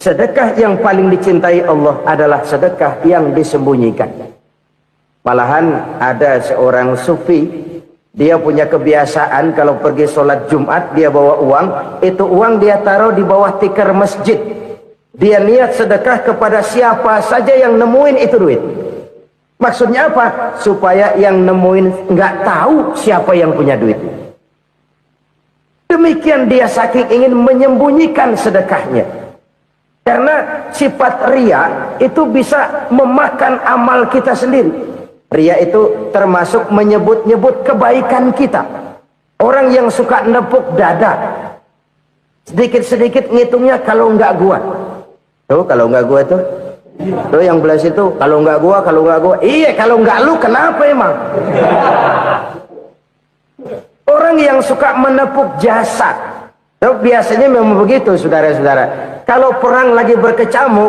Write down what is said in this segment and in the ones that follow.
sedekah yang paling dicintai Allah adalah sedekah yang disembunyikan. Malahan ada seorang sufi, dia punya kebiasaan kalau pergi sholat Jumat dia bawa uang, itu uang dia taruh di bawah tikar masjid. Dia niat sedekah kepada siapa saja yang nemuin itu duit. Maksudnya apa? Supaya yang nemuin nggak tahu siapa yang punya duit. Demikian dia saking ingin menyembunyikan sedekahnya. Karena sifat ria itu bisa memakan amal kita sendiri. Ria itu termasuk menyebut-nyebut kebaikan kita. Orang yang suka nepuk dada, sedikit-sedikit ngitungnya kalau nggak gua. Tuh kalau nggak gua tuh. Tuh yang belas itu kalau nggak gua, kalau nggak gua. Iya kalau nggak lu kenapa emang? Orang yang suka menepuk jasad, tuh biasanya memang begitu saudara-saudara. Kalau perang lagi berkecamuk,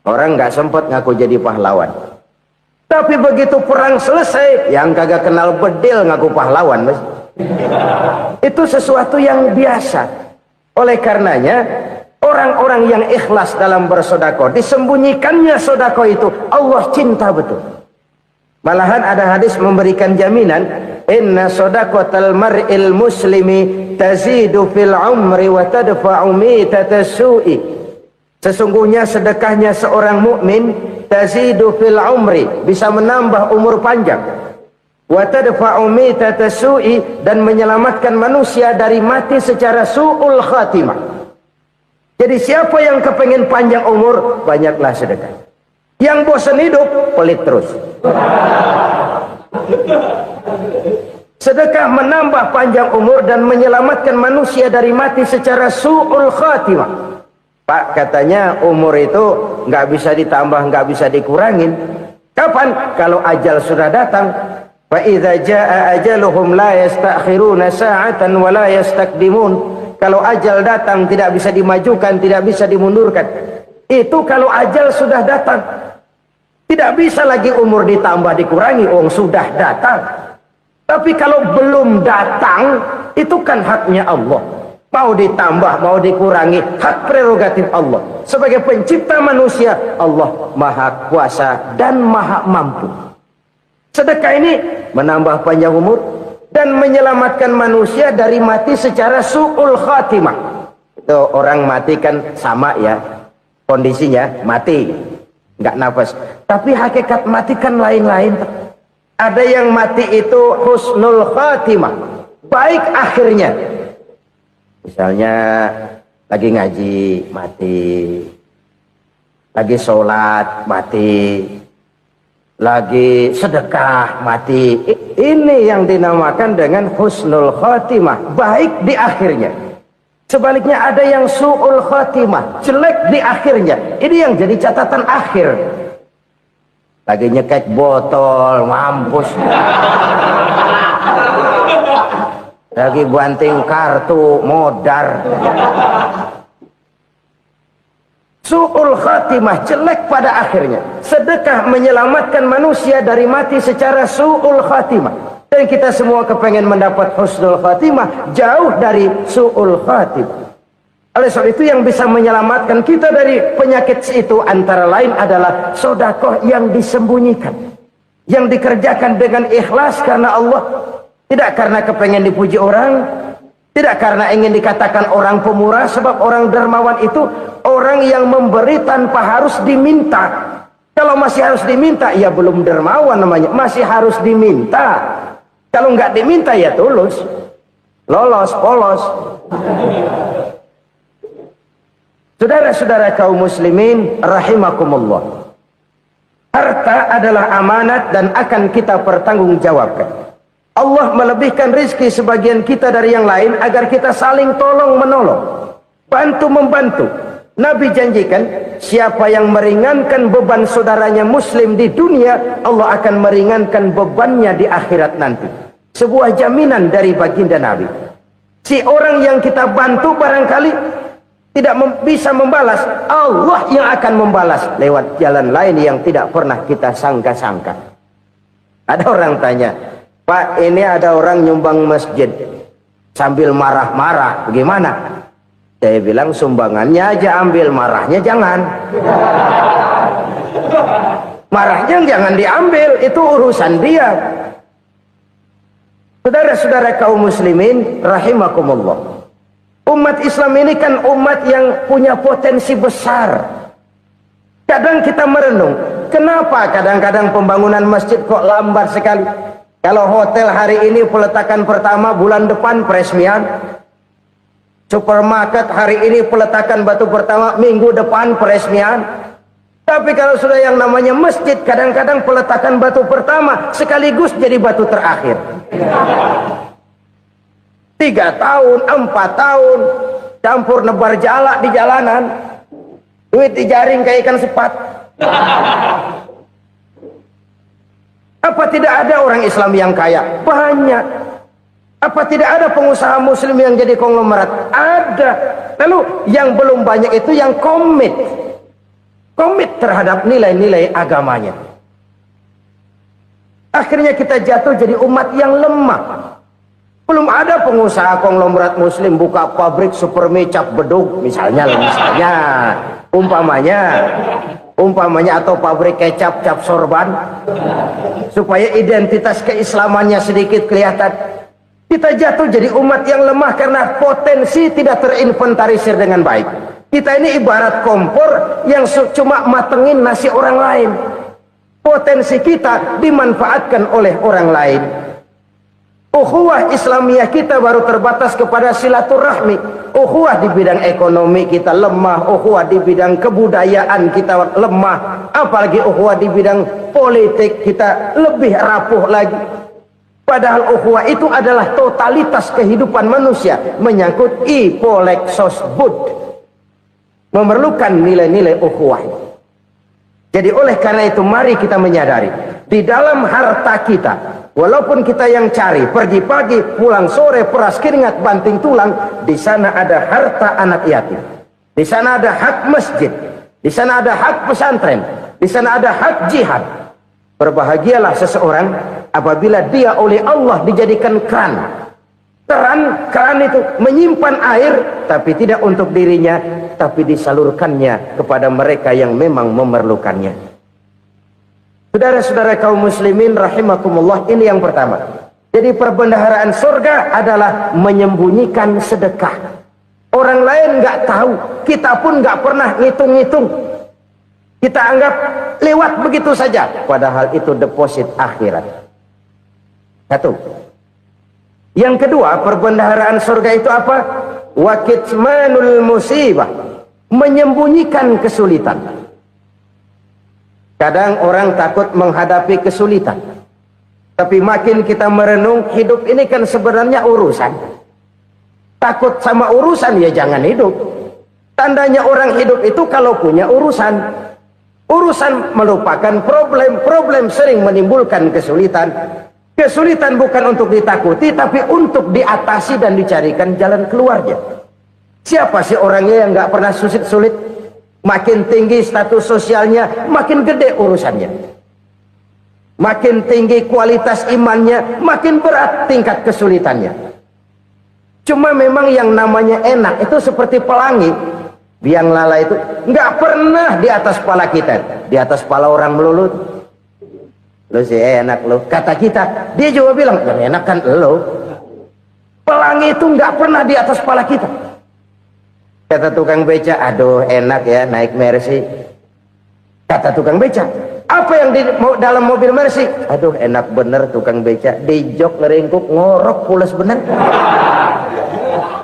orang nggak sempat ngaku jadi pahlawan. Tapi begitu perang selesai, yang kagak kenal bedil ngaku pahlawan, mas. Itu sesuatu yang biasa. Oleh karenanya, orang-orang yang ikhlas dalam bersedekah, disembunyikannya sedekah itu Allah cinta betul. Malahan ada hadis memberikan jaminan, inna shadaqatal mar'il muslimi tazidu fil umri wa tadfa'u mitatas su'i. Sesungguhnya sedekahnya seorang mukmin tazidu fil umri, bisa menambah umur panjang, wa tadfa'u mitatas su'i, dan menyelamatkan manusia dari mati secara su'ul khatimah. Jadi siapa yang kepengen panjang umur, banyaklah sedekah. Yang bosan hidup, pelit terus. Sedekah menambah panjang umur dan menyelamatkan manusia dari mati secara su'ul khatimah. Pak, katanya umur itu nggak bisa ditambah, nggak bisa dikurangin. Kapan? Kalau ajal sudah datang. Fa idza jaa ajaluhum la yastakhiruna sa'atan wa la yastakdimun. Kalau ajal datang tidak bisa dimajukan, tidak bisa dimundurkan. Itu kalau ajal sudah datang. Tidak bisa lagi umur ditambah dikurangi, sudah datang. Tapi kalau belum datang, itu kan haknya Allah. Mau ditambah, mau dikurangi, hak prerogatif Allah. Sebagai pencipta manusia, Allah maha kuasa dan maha mampu. Sedekah ini menambah panjang umur dan menyelamatkan manusia dari mati secara su'ul khatimah. Itu orang mati kan sama ya, kondisinya mati, nggak nafas. Tapi hakikat mati kan lain-lain. Ada yang mati itu husnul khatimah, baik akhirnya. Misalnya lagi ngaji mati, lagi sholat mati, lagi sedekah mati. Ini yang dinamakan dengan husnul khatimah, baik di akhirnya. Sebaliknya ada yang su'ul khatimah, jelek di akhirnya. Ini yang jadi catatan akhir. Lagi nyekek botol, mampus. Lagi banting kartu, modar. Su'ul khatimah, jelek pada akhirnya. Sedekah menyelamatkan manusia dari mati secara su'ul khatimah. Dan kita semua kepengen mendapat husnul khatimah, jauh dari su'ul khatimah. Oleh sebab itu yang bisa menyelamatkan kita dari penyakit itu antara lain adalah sedekah yang disembunyikan, yang dikerjakan dengan ikhlas karena Allah, tidak karena kepengen dipuji orang, tidak karena ingin dikatakan orang pemurah. Sebab orang dermawan itu orang yang memberi tanpa harus diminta. Kalau masih harus diminta, ya belum dermawan namanya, masih harus diminta. Kalau nggak diminta ya tulus, lolos, polos. Saudara-saudara kaum muslimin rahimakumullah, harta adalah amanat dan akan kita pertanggungjawabkan. Allah melebihkan rizki sebagian kita dari yang lain agar kita saling tolong menolong, bantu membantu. Nabi janjikan, siapa yang meringankan beban saudaranya muslim di dunia, Allah akan meringankan bebannya di akhirat nanti. Sebuah jaminan dari baginda Nabi. Si orang yang kita bantu barangkali tidak bisa membalas, Allah yang akan membalas lewat jalan lain yang tidak pernah kita sangka-sangka. Ada orang tanya, Pak, ini ada orang nyumbang masjid sambil marah-marah, bagaimana? Saya bilang sumbangannya aja ambil, marahnya jangan. Marahnya jangan diambil, itu urusan dia. Saudara-saudara kaum muslimin rahimakumullah. Umat Islam ini kan umat yang punya potensi besar. Kadang kita merenung, kenapa kadang-kadang pembangunan masjid kok lambat sekali? Kalau hotel hari ini peletakan pertama, bulan depan peresmian. Supermarket hari ini peletakan batu pertama, minggu depan peresmian. Tapi kalau sudah yang namanya masjid, kadang-kadang peletakan batu pertama sekaligus jadi batu terakhir. 3 tahun, 4 tahun, campur nebar jalak di jalanan, duit dijaring kayak ikan sepat. Apa tidak ada orang Islam yang kaya? Banyak. Apa tidak ada pengusaha muslim yang jadi konglomerat? Ada. Lalu yang belum banyak itu yang komit terhadap nilai-nilai agamanya. Akhirnya kita jatuh jadi umat yang lemah. Belum ada pengusaha konglomerat muslim buka pabrik supermi cap bedug misalnya umpamanya atau pabrik kecap cap sorban supaya identitas keislamannya sedikit kelihatan. Kita jatuh jadi umat yang lemah karena potensi tidak terinventarisir dengan baik. Kita ini ibarat kompor yang cuma matengin nasi orang lain. Potensi kita dimanfaatkan oleh orang lain. Ukhuwah Islamiyah kita baru terbatas kepada silaturahmi. Ukhuwah di bidang ekonomi kita lemah. Ukhuwah di bidang kebudayaan kita lemah. Apalagi ukhuwah di bidang politik kita lebih rapuh lagi. Padahal ukhuwah itu adalah totalitas kehidupan manusia. Menyangkut ipolexos bud. Memerlukan nilai-nilai ukhuwah. Jadi oleh karena itu mari kita menyadari. Di dalam harta kita, walaupun kita yang cari, pergi pagi, pulang sore, peras keringat, banting tulang, di sana ada harta anak yatim. Di sana ada hak masjid. Di sana ada hak pesantren. Di sana ada hak jihad. Berbahagialah seseorang apabila dia oleh Allah dijadikan keran. Keran itu menyimpan air, tapi tidak untuk dirinya, tapi disalurkannya kepada mereka yang memang memerlukannya. Saudara-saudara kaum muslimin rahimakumullah, ini yang pertama. Jadi perbendaharaan surga adalah menyembunyikan sedekah. Orang lain nggak tahu, kita pun nggak pernah ngitung-ngitung. Kita anggap lewat begitu saja, padahal itu deposit akhirat. Satu. Yang kedua, perbendaharaan surga itu apa? Wa kitmanul musibah, menyembunyikan kesulitan. Kadang orang takut menghadapi kesulitan. Tapi makin kita merenung, hidup ini kan sebenarnya urusan. Takut sama urusan, ya jangan hidup. Tandanya orang hidup itu kalau punya urusan. Urusan melupakan problem. Problem sering menimbulkan kesulitan. Kesulitan bukan untuk ditakuti, tapi untuk diatasi dan dicarikan jalan keluarnya. Siapa sih orangnya yang nggak pernah sulit-sulit? Makin tinggi status sosialnya, makin gede urusannya. Makin tinggi kualitas imannya, makin berat tingkat kesulitannya. Cuma memang yang namanya enak itu seperti pelangi. Biang lala itu nggak pernah di atas kepala kita, di atas kepala orang melulu. Lu sih enak lu, kata kita. Dia juga bilang yang enak kan lu. Pelangi itu nggak pernah di atas kepala kita. Kata tukang beca, aduh enak ya naik Mercy. Kata tukang beca, apa yang di dalam mobil Mercy? Aduh enak bener tukang beca, di jok ngeringkuk ngorok pules bener.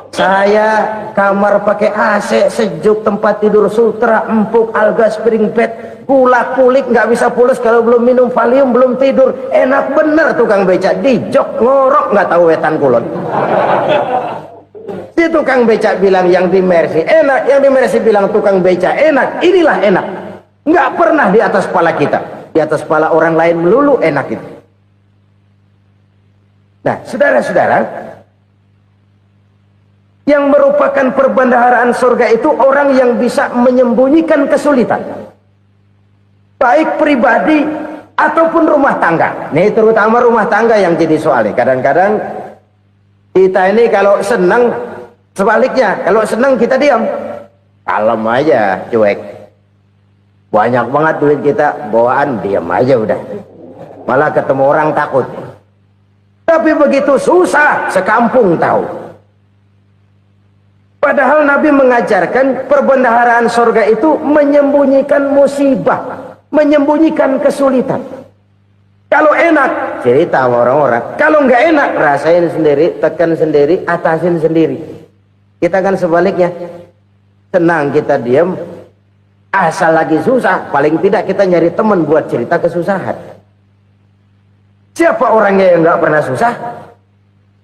Saya kamar pakai AC, sejuk, tempat tidur sutra, empuk, alga, spring bed, gula kulik, nggak bisa pules kalau belum minum Valium, belum tidur. Enak bener tukang beca, di jok ngorok nggak tahu wetan kulon. Si tukang beca bilang yang di Mercy enak, yang di Mercy bilang tukang beca enak. Inilah enak, nggak pernah di atas kepala kita, di atas kepala orang lain melulu enak itu. Nah, saudara-saudara, yang merupakan perbendaharaan surga itu orang yang bisa menyembunyikan kesulitan, baik pribadi ataupun rumah tangga. Nih terutama rumah tangga yang jadi soalnya. Kadang-kadang kita ini kalau senang Sebaliknya, kalau senang kita diam, kalem aja, cuek. Banyak banget duit kita, bawaan diam aja udah. Malah ketemu orang takut. Tapi begitu susah, sekampung tahu. Padahal Nabi mengajarkan perbendaharaan surga itu menyembunyikan musibah, menyembunyikan kesulitan. Kalau enak, cerita sama orang-orang. Kalau nggak enak, rasain sendiri, tekan sendiri, atasin sendiri. Kita kan sebaliknya. Senang kita diam, asal lagi susah, paling tidak kita nyari teman buat cerita kesusahan. Siapa orangnya yang nggak pernah susah?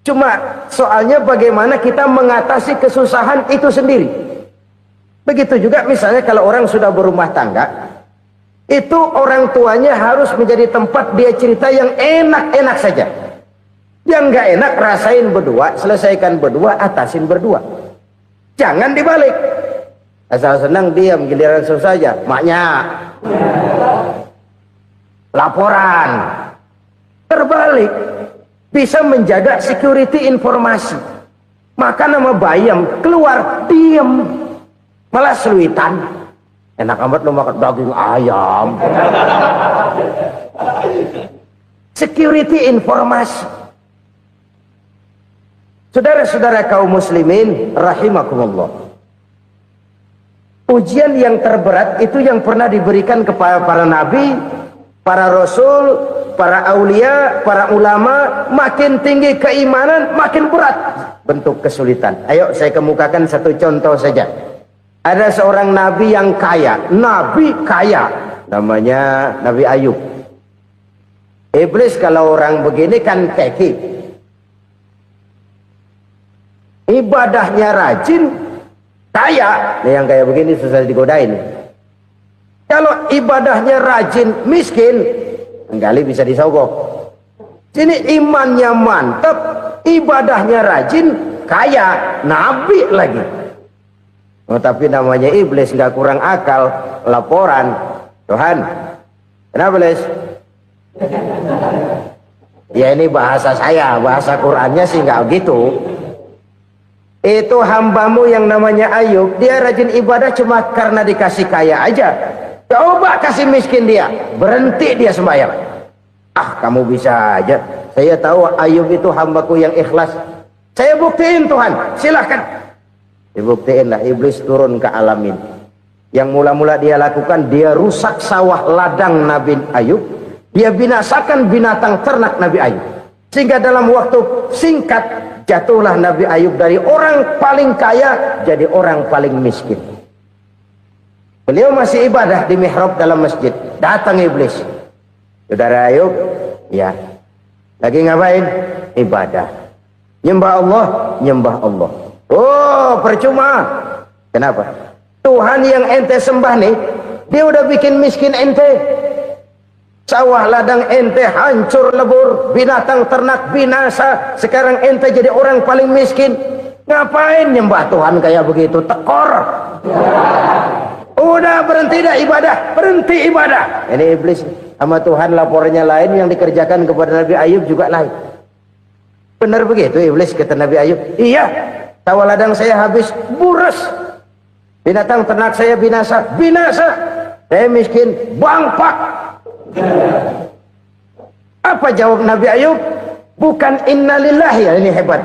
Cuma soalnya bagaimana kita mengatasi kesusahan itu sendiri. Begitu juga misalnya kalau orang sudah berumah tangga, itu orang tuanya harus menjadi tempat dia cerita yang enak-enak saja. Yang nggak enak rasain berdua, selesaikan berdua, atasin berdua. Jangan dibalik. Asal senang diam, giliran susah saja. Maknya laporan. Terbalik. Bisa menjaga security informasi. Maka nama bayam keluar diam, malah seluitan. Enak amat lo makan daging ayam. Security informasi. Saudara-saudara kaum muslimin rahimakumullah. Ujian yang terberat itu yang pernah diberikan kepada para nabi, para rasul, para aulia, para ulama. Makin tinggi keimanan, makin berat bentuk kesulitan. Ayo saya kemukakan satu contoh saja. Ada seorang nabi yang kaya, nabi kaya, namanya Nabi Ayub. Iblis kalau orang begini kan keki, ibadahnya rajin, kaya. Nih yang kayak begini susah digodain. Kalau ibadahnya rajin, miskin, kali bisa disogok. Sini imannya mantap, ibadahnya rajin, kaya, nabi lagi. Oh, tapi namanya iblis nggak kurang akal. Laporan, Tuhan, kenapa Les? Ya ini bahasa saya, bahasa Qurannya sih nggak gitu. Itu hambamu yang namanya Ayub, dia rajin ibadah cuma karena dikasih kaya aja. Coba kasih miskin dia, berhenti dia sembahyang. Ah, kamu bisa aja. Saya tahu Ayub itu hambaku yang ikhlas. Saya buktiin Tuhan, silahkan. Dibuktiin lah, iblis turun ke alamin. Yang mula-mula dia lakukan, dia rusak sawah ladang Nabi Ayub. Dia binasakan binatang ternak Nabi Ayub. Sehingga dalam waktu singkat, jatuhlah Nabi Ayub dari orang paling kaya, jadi orang paling miskin. Beliau masih ibadah di mihrab dalam masjid. Datang iblis. Saudara Ayub, ya. Lagi ngapain? Ibadah. Nyembah Allah, nyembah Allah. Oh, percuma. Kenapa? Tuhan yang ente sembah nih, dia udah bikin miskin ente. Sawah ladang ente hancur lebur, binatang ternak binasa. Sekarang ente jadi orang paling miskin. Ngapain nyembah Tuhan kayak begitu? Tekor. Udah berhenti dah ibadah, berhenti ibadah. Ini iblis sama Tuhan laporannya lain, yang dikerjakan kepada Nabi Ayub juga lain. Benar begitu iblis kata Nabi Ayub? Iya. Sawah ladang saya habis, buras. Binatang ternak saya binasa, binasa. Saya miskin, bangpak. Apa jawab Nabi Ayub? Bukan innalillahi, ya ini hebat.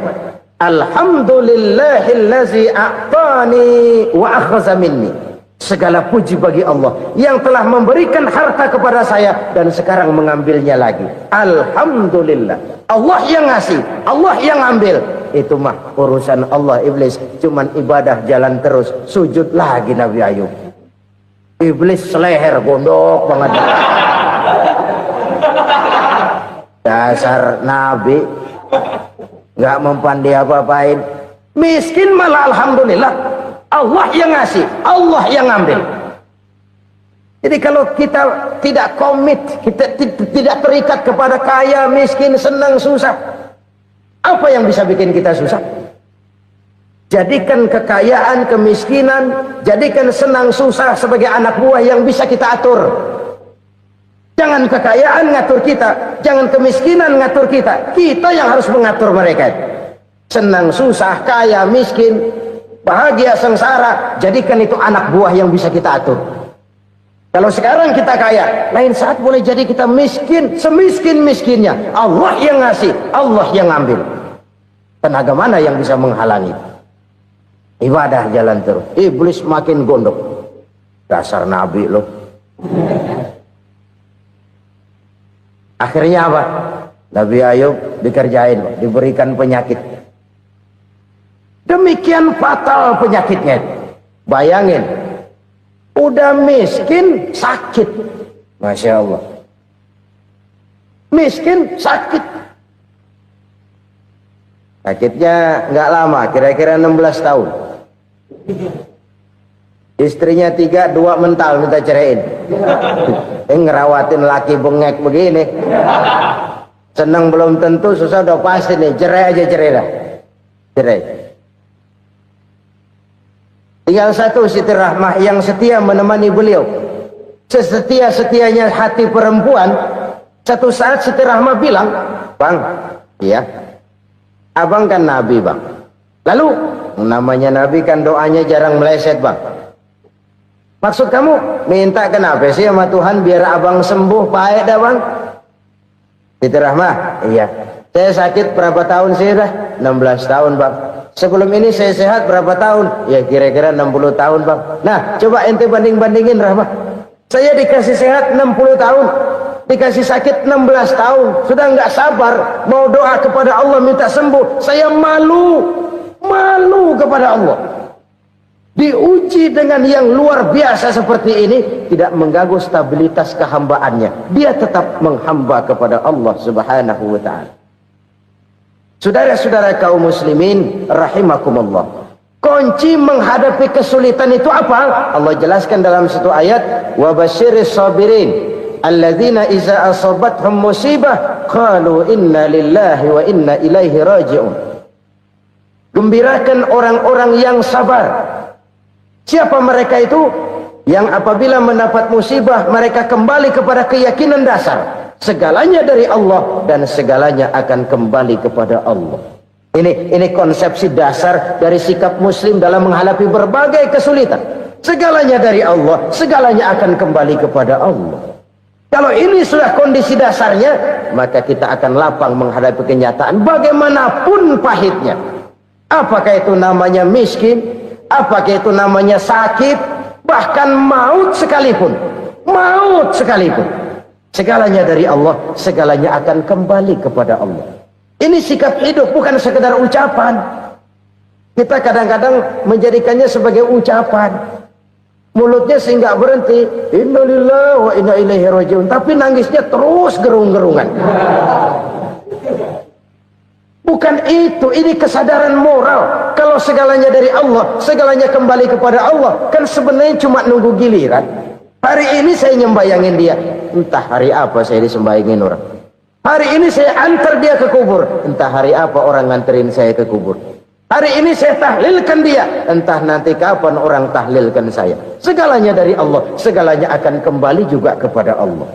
Alhamdulillahillazi a'tani wa akhza minni. Segala puji bagi Allah yang telah memberikan harta kepada saya dan sekarang mengambilnya lagi. Alhamdulillah. Allah yang ngasih, Allah yang ambil. Itu mah urusan Allah. Iblis cuman ibadah jalan terus, sujud lagi Nabi Ayub. Iblis seleher gondok banget. Dasar Nabi nggak mempan dia apa-apain. Miskin malah alhamdulillah. Allah yang ngasih, Allah yang ngambil. Jadi kalau kita tidak komit, kita tidak terikat kepada kaya, miskin, senang, susah, apa yang bisa bikin kita susah? Jadikan kekayaan, kemiskinan, jadikan senang, susah sebagai anak buah yang bisa kita atur. Jangan kekayaan ngatur kita, jangan kemiskinan ngatur kita. Kita yang harus mengatur mereka. senang susah, kaya miskin, bahagia sengsara, jadikan itu anak buah yang bisa kita atur. Kalau sekarang kita kaya, lain saat boleh jadi kita miskin, semiskin-miskinnya. Allah yang ngasih, Allah yang ngambil. Tenaga mana yang bisa menghalangi? Ibadah jalan terus. Iblis makin gondok. Dasar nabi loh. Akhirnya apa? Nabi Ayub dikerjain, diberikan penyakit. Demikian fatal penyakitnya. Bayangin, udah miskin sakit. Masya Allah. Miskin sakit. Sakitnya nggak lama, kira-kira 16 tahun. Istrinya 3, 2 mental minta ceraiin. Ngerawatin laki bengek begini. Senang belum tentu, susah udah pasti nih. Cerai aja, cerai dah. Cerai. Tinggal satu Siti Rahmah yang setia menemani beliau. Sesetia-setianya hati perempuan. Satu saat Siti Rahmah bilang, "Bang, iya, abang kan Nabi, Bang. Lalu, namanya Nabi kan doanya jarang meleset, Bang. Maksud kamu minta kenapa sih sama Tuhan biar abang sembuh baik dah, Bang?" Siti Rahmah, "Iya. Saya sakit berapa tahun sih dah? 16 tahun, Bang. Sebelum ini saya sehat berapa tahun? Ya kira-kira 60 tahun, Bang. Nah, coba ente banding-bandingin, Rahmah. Saya dikasih sehat 60 tahun, dikasih sakit 16 tahun. Sudah nggak sabar mau doa kepada Allah minta sembuh. Saya malu kepada Allah. Diuji dengan yang luar biasa seperti ini, tidak mengganggu stabilitas kehambaannya. Dia tetap menghamba kepada Allah Subhanahu wa ta'ala. Saudara-saudara kaum muslimin rahimakumullah, kunci menghadapi kesulitan itu apa? Allah jelaskan dalam satu ayat, wa basyiris sabirin alladzina iza asabathum musibah qalu inna lillahi wa inna ilaihi raji'un. Gembirakan orang-orang yang sabar. Siapa mereka itu? Yang apabila mendapat musibah mereka kembali kepada keyakinan dasar, segalanya dari Allah dan segalanya akan kembali kepada Allah. Ini konsepsi dasar dari sikap muslim dalam menghadapi berbagai kesulitan. Segalanya dari Allah, segalanya akan kembali kepada Allah. Kalau ini sudah kondisi dasarnya, maka kita akan lapang menghadapi kenyataan bagaimanapun pahitnya. Apakah itu namanya miskin? Apakah itu namanya sakit? Bahkan maut sekalipun. Maut sekalipun. Segalanya dari Allah, segalanya akan kembali kepada Allah. Ini sikap hidup, bukan sekedar ucapan. Kita kadang-kadang menjadikannya sebagai ucapan. Mulutnya sehingga berhenti, innalillahi wa inna ilaihi raji'un, tapi nangisnya terus gerung-gerungan. Bukan itu, ini kesadaran moral. Kalau segalanya dari Allah, segalanya kembali kepada Allah, kan sebenarnya cuma nunggu giliran. Hari ini saya nyembayangin dia, entah hari apa saya disembayangin orang. Hari ini saya antar dia ke kubur, entah hari apa orang nganterin saya ke kubur. Hari ini saya tahlilkan dia, entah nanti kapan orang tahlilkan saya. Segalanya dari Allah, segalanya akan kembali juga kepada Allah.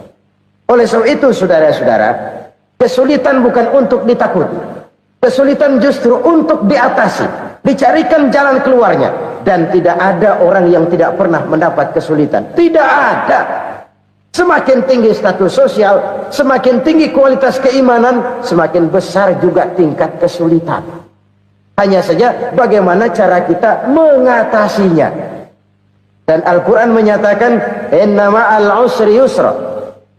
Oleh sebab itu saudara-saudara, kesulitan bukan untuk ditakuti. Kesulitan justru untuk diatasi, dicarikan jalan keluarnya. Dan tidak ada orang yang tidak pernah mendapat kesulitan. Tidak ada. Semakin tinggi status sosial, semakin tinggi kualitas keimanan, semakin besar juga tingkat kesulitan. Hanya saja bagaimana cara kita mengatasinya. Dan Al-Quran menyatakan, inna ma'al usri yusra.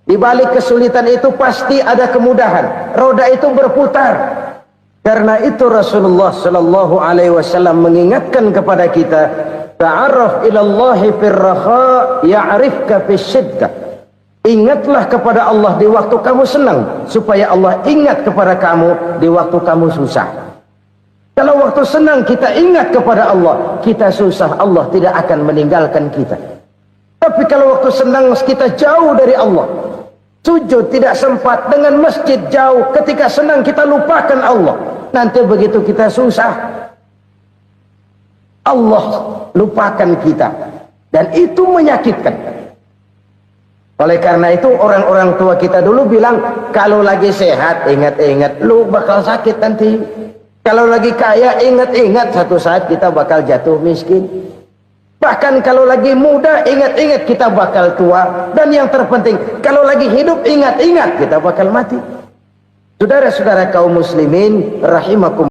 Di balik kesulitan itu pasti ada kemudahan. Roda itu berputar. Karena itu Rasulullah sallallahu alaihi wasallam mengingatkan kepada kita, ta'arraf ilallahi firraha ya'rifka fisyiddah. Ingatlah kepada Allah di waktu kamu senang, supaya Allah ingat kepada kamu di waktu kamu susah. Kalau waktu senang kita ingat kepada Allah, kita susah, Allah tidak akan meninggalkan kita. Tapi kalau waktu senang kita jauh dari Allah, sujud tidak sempat, dengan masjid jauh, ketika senang kita lupakan Allah. Nanti begitu kita susah, Allah lupakan kita. Dan itu menyakitkan. Oleh karena itu orang-orang tua kita dulu bilang, kalau lagi sehat ingat-ingat lu bakal sakit nanti. Kalau lagi kaya, ingat-ingat satu saat kita bakal jatuh miskin. Bahkan kalau lagi muda, ingat-ingat kita bakal tua. Dan yang terpenting, kalau lagi hidup, ingat-ingat kita bakal mati. Saudara-saudara kaum muslimin rahimakum.